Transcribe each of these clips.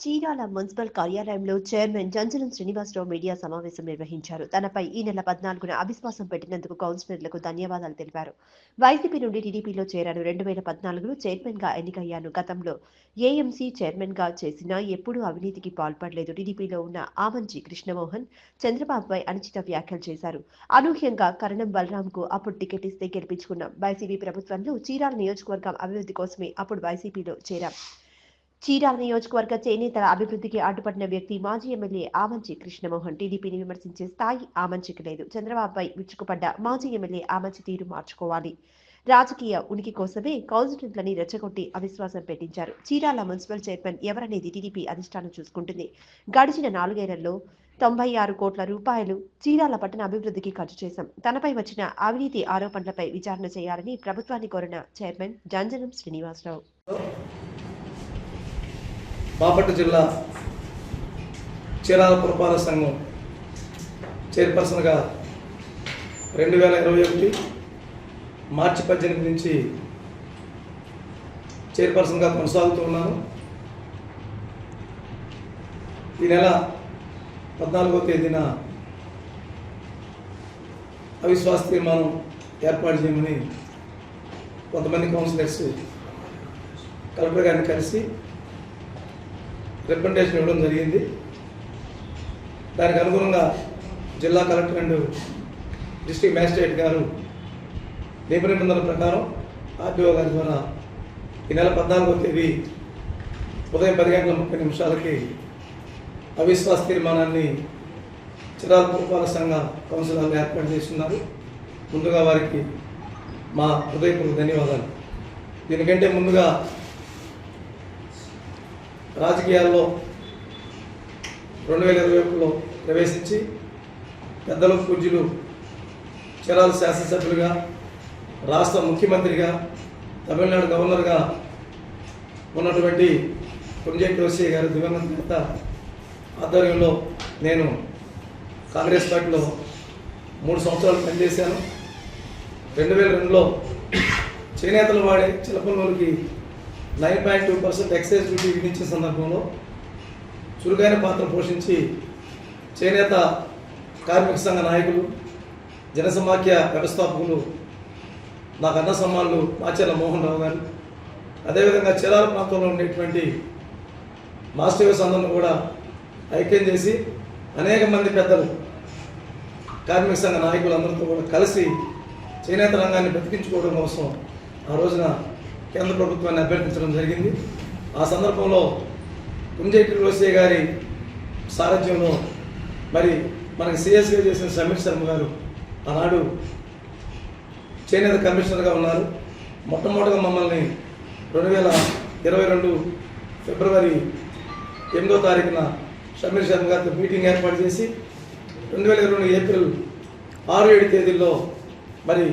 Chirala municipal కార్యాలయంలో chairman Janjanam Srinivasarao media సమావేశం నిర్వహించారు. తనపై ఈ నెల 14న అవిశ్వాసం పెట్టినందుకు కౌన్సిలర్లకు ధన్యవాదాలు తెలిపారు. వైసీపీ నుండి టీడీపీలో చేరాను. 2014లో చైర్మన్ గా ఎన్నికయ్యాను. గతంలో ఏఎంసీ చైర్మన్ గా చేసినా ఎప్పుడూ అవినీతికి పాల్పడలేదు. టీడీపీలో ఉన్న ఆమంచి కృష్ణమోహన్ చంద్రబాబుపై అనుచిత వ్యాఖ్యలు చేశారు. అనూహ్యంగా కరణం బలరాంకు అప్పుడు టికెట్ ఇస్తే గెలిపించుకున్నాం. వైసీపీ ప్రభుత్వంలో చీరాల నియోజకవర్గం అభివృద్ధి కోసమే అప్పుడు వైసీపీలో చేరాం. చీరాల నియోజకవర్గ చేనేతల అభివృద్ధికి అడ్డుపడిన వ్యక్తి మాజీ ఎమ్మెల్యే ఆమంచి కృష్ణమోహన్. టీడీపీని విమర్శించే స్థాయి ఆమంచికి లేదు. చంద్రబాబుపై విరుచుకుపడ్డ మాజీ ఎమ్మెల్యే ఆమంచి తీరు మార్చుకోవాలి. రాజకీయ ఉనికి కోసమే కౌన్సిలర్లని రెచ్చగొట్టి అవిశ్వాసం పెట్టించారు. చీరాల మున్సిపల్ చైర్మన్ ఎవరనేది టీడీపీ అధిష్టానం చూసుకుంటుంది. గడిచిన 4 ఏళ్లలో 96 కోట్ల రూపాయలు చీరాల పట్టణ అభివృద్ధికి ఖర్చు చేశాం. తనపై వచ్చిన అవినీతి ఆరోపణలపై విచారణ చేయాలని ప్రభుత్వాన్ని కోరిన చైర్మన్ జంజనం శ్రీనివాసరావు. బాపట్ల జిల్లా చీరాల పురపాలక సంఘం చైర్పర్సన్గా 2021 మార్చి 18 నుంచి చైర్పర్సన్గా కొనసాగుతూ ఉన్నాను. ఈ నెల 14వ తేదీన అవిశ్వాస తీర్మానం ఏర్పాటు చేయమని కొంతమంది కౌన్సిలర్స్ కలెక్టర్ గారిని కలిసి రికమెండేషన్ ఇవ్వడం జరిగింది. దానికి అనుగుణంగా జిల్లా కలెక్టర్ అండ్ డిస్ట్రిక్ట్ మ్యాజిస్ట్రేట్ గారు నిబంధనల ప్రకారం ఆర్డీఓ గారి ద్వారా ఈ నెల 14వ తేదీ ఉదయం 10:30 అవిశ్వాస తీర్మానాన్ని చీరాల పురపాలక సంఘ కౌన్సిలర్లు ఏర్పాటు చేస్తున్నారు. ముందుగా వారికి మా హృదయపూర్వక ధన్యవాదాలు. దీనికంటే ముందుగా రాజకీయాల్లో 2021లో ప్రవేశించి పెద్దలు పూజ్యులు చీరాల శాసనసభ్యులుగా, రాష్ట్ర ముఖ్యమంత్రిగా, తమిళనాడు గవర్నర్గా ఉన్నటువంటి పుంజేటి రోసయ్య గారు దివంగత నేత ఆధ్వర్యంలో నేను కాంగ్రెస్ పార్టీలో 3 సంవత్సరాలు పనిచేశాను. 2002లో చేనేతలు వాడే చిలపనూరుకి 9.2% ఎక్సైజ్ డ్యూటీ విధించిన సందర్భంలో చురుకైన పాత్ర పోషించి చేనేత కార్మిక సంఘ నాయకులు, జనసమాఖ్య వ్యవస్థాపకులు నాకు అన్న సమ్మానులు మాచర్ల మోహన్ రావు గారు, అదేవిధంగా చీరాల ప్రాంతంలో ఉండేటువంటి మాస్టర్స్ అందరిని కూడా ఐక్యం చేసి అనేక మంది పెద్దలు కార్మిక సంఘ నాయకులందరితో కూడా కలిసి చేనేత రంగాన్ని బ్రతికించుకోవడం కోసం ఆ రోజున కేంద్ర ప్రభుత్వాన్ని అభ్యర్థించడం జరిగింది. ఆ సందర్భంలో పుంజేటి రోసయ్య గారి సారథ్యంలో మరి మనకి సిఎస్గా చేసిన సమీర్ శర్మ గారు ఆనాడు చేనేత కమిషనర్గా ఉన్నారు. మొట్టమొదటిగా మమ్మల్ని 2022 ఫిబ్రవరి 8వ తారీఖున సమీర్ శర్మ గారితో మీటింగ్ ఏర్పాటు చేసి 2022 ఏప్రిల్ 6-7 తేదీల్లో మరి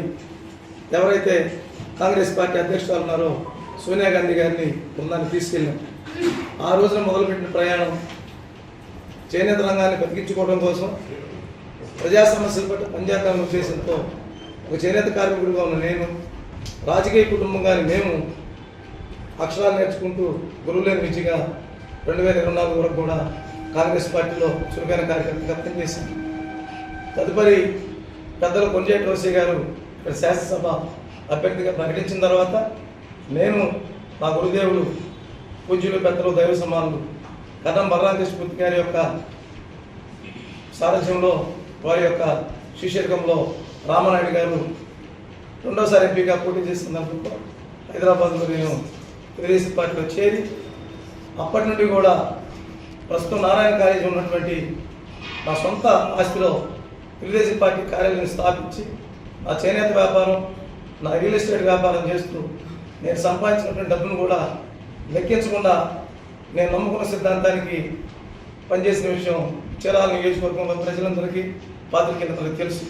ఎవరైతే కాంగ్రెస్ పార్టీ అధ్యక్షురాలు ఉన్నారో సోనియా గాంధీ గారిని బృందాన్ని తీసుకెళ్ళాం. ఆ రోజున మొదలుపెట్టిన ప్రయాణం చేనేత రంగాన్ని బతికించుకోవడం కోసం, ప్రజా సమస్యల పట్ల పనిచేద్దామనే ఉద్దేశంతో ఒక చేనేత కార్మికుడిగా ఉన్న నేను, రాజకీయ కుటుంబంగాని మేము అక్షరాలు నేర్చుకుంటూ గురువులేని విద్యగా 2024 వరకు కూడా కాంగ్రెస్ పార్టీలో చురుకైన కార్యకర్తగా పనిచేశాను. తదుపరి పెద్దలు కొంజేటి రోసయ్య గారు ఇక్కడ శాసనసభ అభ్యర్థిగా ప్రకటించిన తర్వాత నేను మా గురుదేవుడు పూజ్యులు పెద్దలు దైవ సమానులు కరణం బలరాం కృష్ణమూర్తి గారి యొక్క సారథ్యంలో, వారి యొక్క శిష్యర్గంలో రామానాయుడు గారు రెండోసారి ఎంపీగా పోటీ చేసిన సందర్భంలో హైదరాబాద్లో నేను తెలుగుదేశం పార్టీలో చేరి అప్పటి నుండి కూడా ప్రస్తుతం నారాయణ కాలేజీ ఉన్నటువంటి నా సొంత ఆస్తిలో తెలుగుదేశం పార్టీ కార్యాలయాన్ని స్థాపించి నా చేనేత వ్యాపారం, నా రియల్ ఎస్టేట్ వ్యాపారం చేస్తూ నేను సంపాదించినటువంటి డబ్బును కూడా లెక్కించకుండా నేను నమ్ముకున్న సిద్ధాంతానికి పనిచేసిన విషయం చీరాల నియోజకవర్గంలో ప్రజలందరికీ, పాత్రికేయులందరికీ తెలుసు.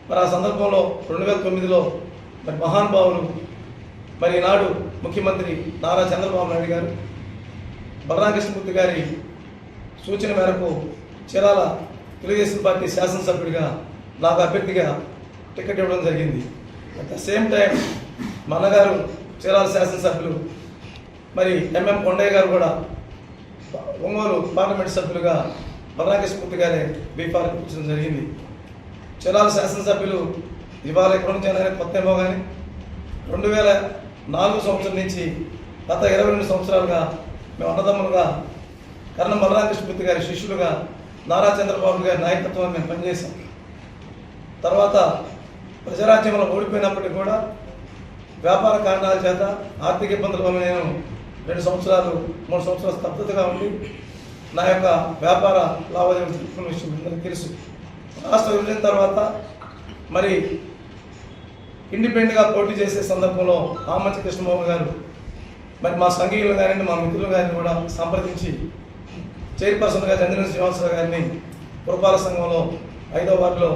మరి ఆ సందర్భంలో 2009లో మరి మహానుభావులు మరి ఈనాడు ముఖ్యమంత్రి నారా చంద్రబాబు నాయుడు గారు బలరాం కృష్ణమూర్తి గారి సూచన మేరకు చీరాల తెలుగుదేశం పార్టీ శాసనసభ్యుడిగా నాకు అభ్యర్థిగా టికెట్ ఇవ్వడం జరిగింది. అట్ ద సేమ్ టైం మన గారు చీరాల శాసనసభ్యులు మరి ఎంఎం కొండయ్య గారు కూడా ఒంగోలు పార్లమెంట్ సభ్యులుగా బలరామకృష్ణమూర్తి గారే బీఫార్మ్ ఇచ్చడం జరిగింది. చీరాల శాసనసభ్యులు ఇవాళ ఎక్కడ నుంచి అయినా కొత్త ఏమో కానీ 2004 సంవత్సరం నుంచి గత 22 సంవత్సరాలుగా మేము అన్నదమ్ములుగా కర్ణం బలరామకృష్ణమూర్తి గారి శిష్యులుగా నారా చంద్రబాబు గారి నాయకత్వాన్ని మేము పనిచేశాం. తర్వాత ప్రజారాజ్యంలో ఓడిపోయినప్పటికీ కూడా వ్యాపార కారణాల చేత ఆర్థిక ఇబ్బందుల వల్ల నేను 2 సంవత్సరాలు 3 సంవత్సరాలు స్తబ్దతగా ఉండి నా యొక్క వ్యాపార లావాదేవీలు తెలుసుకున్న విషయం అందరికీ తెలుసు. రాష్ట్ర విభజన తర్వాత మరి ఇండిపెండెంట్గా పోటీ చేసే సందర్భంలో ఆమంచి కృష్ణమోహన్ గారు మరి మా సంఘీయులు గారిని మా మిత్రులు గారిని కూడా సంప్రదించి చైర్పర్సన్గా చంద్రన శ్రీనివాసరావు గారిని పురపాలక సంఘంలో 5వ వార్డులో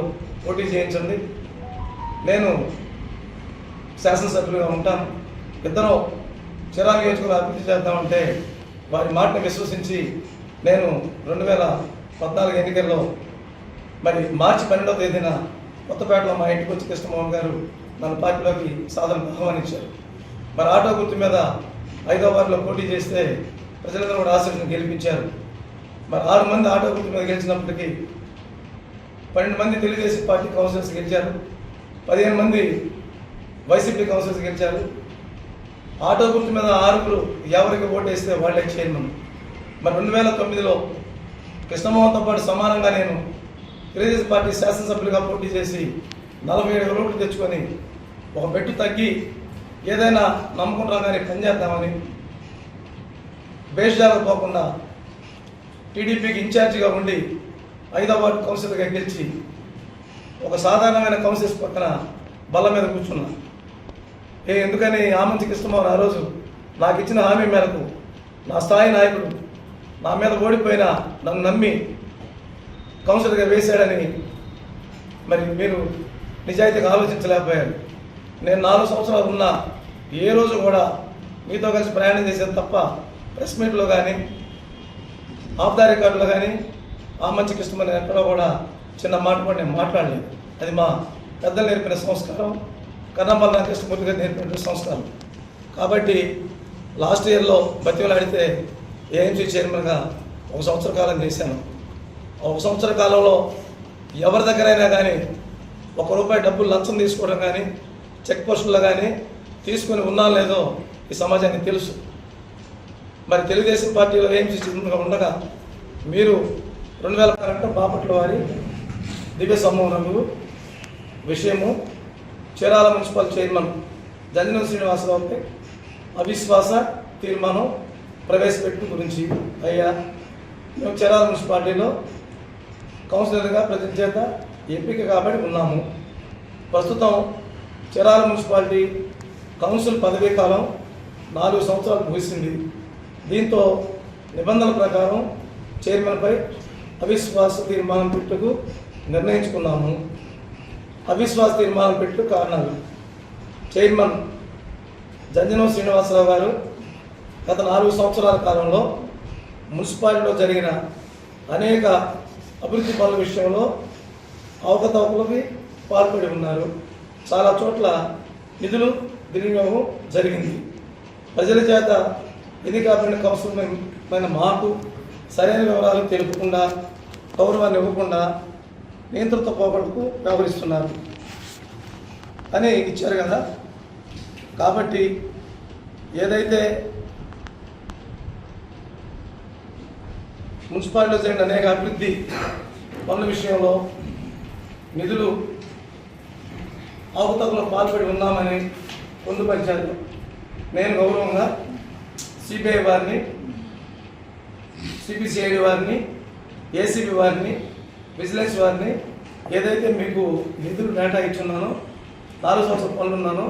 పోటీ చేయించండి, నేను శాసనసభ్యులుగా ఉంటాను, ఇద్దరం చీరాల నియోజకవర్గం అభివృద్ధి చేద్దామంటే వారి మాటను విశ్వసించి నేను 2014 ఎన్నికల్లో మరి మార్చి 12వ తేదీన కొత్తపేటలో మా ఇంటికి వచ్చి కృష్ణమోహన్ గారు నన్ను పార్టీలోకి సాధనకు ఆహ్వానించారు. మరి ఆటో గుర్తు మీద 5వ వార్డులో పోటీ చేస్తే ప్రజలందరూ కూడా ఆశీర్వదించి గెలిపించారు. మరి 6 మంది ఆటో గుర్తు మీద గెలిచినప్పటికీ 12 మంది తెలుగుదేశం పార్టీ కౌన్సిలర్స్ గెలిచారు, 15 మంది వైసీపీ కౌన్సిలర్స్ గెలిచారు. ఆటో గుర్తు మీద 6 ఎవరికి ఓటు వేస్తే వాళ్ళే చైర్మన్. మరి 2009లో కృష్ణమోహన్తో పాటు సమానంగా నేను తెలుగుదేశం పార్టీ శాసనసభ్యులుగా పోటీ చేసి 47 ఓట్లు తెచ్చుకొని ఒక బెట్టు తగ్గి ఏదైనా నమ్ముకుంటాం కానీ పనిచేద్దామని బేషజాలకు పోకుండా టీడీపీకి ఇన్ఛార్జిగా ఉండి 5వ వార్డు కౌన్సిలర్గా గెలిచి ఒక సాధారణమైన కౌన్సిలర్స్ పక్కన బల్ల మీద కూర్చున్నా. ఎందుకని ఆమంచి కృష్ణమోహన్ ఆ రోజు నాకు ఇచ్చిన హామీ మేరకు నా స్థాయి నాయకుడు నా మీద ఓడిపోయినా నన్ను నమ్మి కౌన్సిలర్గా వేశాడని మరి మీరు నిజాయితీగా ఆలోచించలేకపోయారు. నేను 4 సంవత్సరాలు ఉన్నా ఏ రోజు కూడా మీతో కలిసి ప్రయాణం చేసేది తప్ప ప్రెస్ మీట్లో కానీ ఆఫ్ ద రికార్డులో కానీ ఆమంచి కృష్ణమోహన్ ఎక్కడో కూడా చిన్న మాట కూడా నేను మాట్లాడలేదు. అది మా పెద్దలు నేర్పిన సంస్కారం, కర్ణం బలరామకృష్ణమూర్తి గారు నేర్పిన సంస్కారం. కాబట్టి లాస్ట్ ఇయర్లో బతిమలాడితే ఏఎంసీ చైర్మన్గా 1 సంవత్సర కాలం చేశాను. 1 సంవత్సర కాలంలో ఎవరి దగ్గరైనా కానీ ₹1 డబ్బులు లంచం తీసుకోవడం కానీ చెక్ పోస్టుల్లో కానీ తీసుకుని ఉన్నా లేదో ఈ సమాజానికి తెలుసు. మరి తెలుగుదేశం పార్టీలో ఏఎంసీ చైర్మన్గా ఉండగా మీరు 2000 బాపట్ల వారి దివ్య సమూహములు విషయము చీరాల మున్సిపల్ చైర్మన్ జంజనం శ్రీనివాసరావుపై అవిశ్వాస తీర్మానం ప్రవేశపెట్టు గురించి అయ్యా మేము చీరాల మున్సిపాలిటీలో కౌన్సిలర్గా ప్రజల చేత ఎంపిక కాబట్టి ఉన్నాము. ప్రస్తుతం చీరాల మున్సిపాలిటీ కౌన్సిల్ పదవీ కాలం 4 సంవత్సరాలు ముగిసింది. దీంతో నిబంధనల ప్రకారం చైర్మన్పై అవిశ్వాస తీర్మానం పెట్టుకు నిర్ణయించుకున్నాము. అవిశ్వాస తీర్మానం పెట్టు కారణాలు: చైర్మన్ జంజనం శ్రీనివాసరావు గారు గత 4 సంవత్సరాల కాలంలో మున్సిపాలిటీలో జరిగిన అనేక అభివృద్ధి పనుల విషయంలో అవకతవకలకి పాల్పడి ఉన్నారు. చాలా చోట్ల నిధులు దుర్వినియోగం జరిగింది. ప్రజల చేత ఎన్నికైన కౌన్సిలర్మైన మాకు సరైన వివరాలు తెలుపకుండా, గౌరవాన్ని ఇవ్వకుండా నియంత్రిత పోకడకు వ్యవహరిస్తున్నారు అని ఇచ్చారు కదా. కాబట్టి ఏదైతే మున్సిపాలిటీలో జరిగిన అనేక అభివృద్ధి పనుల విషయంలో నిధులు అవకతవకలకు పాల్పడి ఉన్నామని పొందుపరిచారు. నేను గౌరవంగా సిబిఐ వారిని, సిబిసిఐడి వారిని, ఏసీబీ వారిని, విజిలెన్స్ వారిని ఏదైతే మీకు నిధులు డేటా ఇచ్చున్నానో 4 సంవత్సరాల పనులున్నానో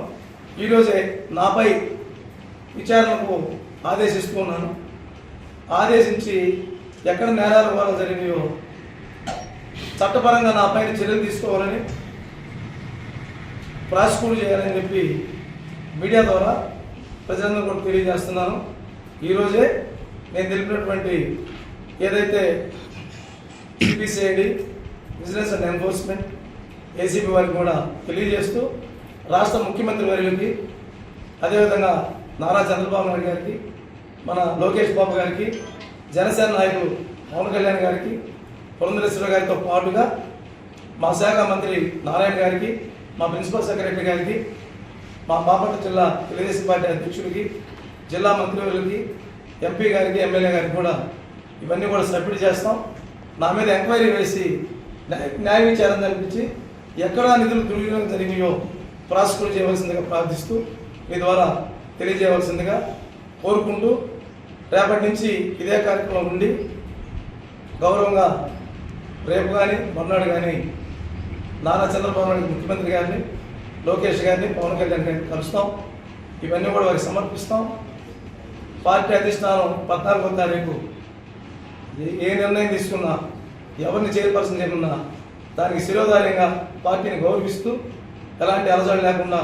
ఈరోజే నాపై విచారణకు ఆదేశిస్తున్నాను. ఆదేశించి ఎక్కడ నేరాలు వాళ్ళ జరిగినాయో చట్టపరంగా నా పైన చర్యలు తీసుకోవాలని, ప్రాసిక్యూట్ చేయాలని చెప్పి మీడియా ద్వారా ప్రజలందరూ కూడా తెలియజేస్తున్నాను. ఈరోజే నేను తెలిపినటువంటి ఏదైతే CBCID, vigilance and enforcement, ACB వారికి కూడా తెలియజేస్తూ రాష్ట్ర ముఖ్యమంత్రి వర్యులకి, అదేవిధంగా నారా చంద్రబాబు నాయుడు గారికి, మన లోకేష్ బాబు గారికి, జనసేన నాయకులు పవన్ కళ్యాణ్ గారికి, పురంధరేశ్వర గారితో పాటుగా మా శాఖ మంత్రి నారాయణ గారికి, మా ప్రిన్సిపల్ సెక్రటరీ గారికి, మా బాపట్ల జిల్లా తెలుగుదేశం పార్టీ అధ్యక్షుడికి, జిల్లా మంత్రివర్యులకి, ఎంపీ గారికి, ఎమ్మెల్యే గారికి కూడా ఇవన్నీ కూడా సబ్మిట్ చేస్తాం. నా మీద ఎంక్వైరీ వేసి న్యాయ విచారణ జరిపించి ఎక్కడ నిధులు దుర్వినియోగం జరిగినాయో ప్రాసిక్యూట్ చేయవలసిందిగా ప్రార్థిస్తూ మీ ద్వారా తెలియజేయవలసిందిగా కోరుకుంటూ, రేపటి నుంచి ఇదే కార్యక్రమం ఉండి గౌరవంగా రేపు కానీ మర్నాడు కానీ నారా చంద్రబాబు నాయుడు ముఖ్యమంత్రి గారిని, లోకేష్ గారిని, పవన్ కళ్యాణ్ గారిని కలుస్తాం. ఇవన్నీ కూడా వారికి సమర్పిస్తాం. పార్టీ అధిష్టానం 14వ తారీఖు ఏ నిర్ణయం తీసుకున్నా, ఎవరిని చైర్పర్సన్ చేయనున్నా దానికి శిరోధార్యంగా పార్టీని గౌరవిస్తూ ఎలాంటి అలజడి లేకుండా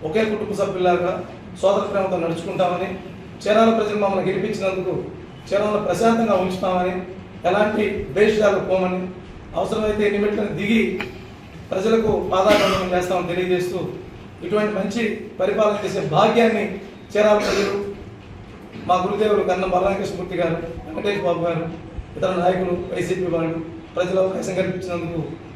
ఒకే కుటుంబ సభ్యులాగా సోదర ప్రేమతో నడుచుకుంటామని, చీరాల ప్రజలు మమ్మల్ని గెలిపించినందుకు చీరాలను ప్రశాంతంగా ఉంచుతామని, ఎలాంటి భేషాలకు పోమని, అవసరమైతే ఎన్ని మెట్లను దిగి ప్రజలకు పాదాభివందనం చేస్తామని తెలియజేస్తూ ఇటువంటి మంచి పరిపాలన చేసే భాగ్యాన్ని చీరాల ప్రజలు, మా గురుదేవులు కన్నం బలరామకృష్ణమూర్తి గారు, వెంకటేష్ బాబు గారు, ఇతర నాయకులు, వైసీపీ వాళ్ళు ప్రజలు అవకాశం కల్పించినందుకు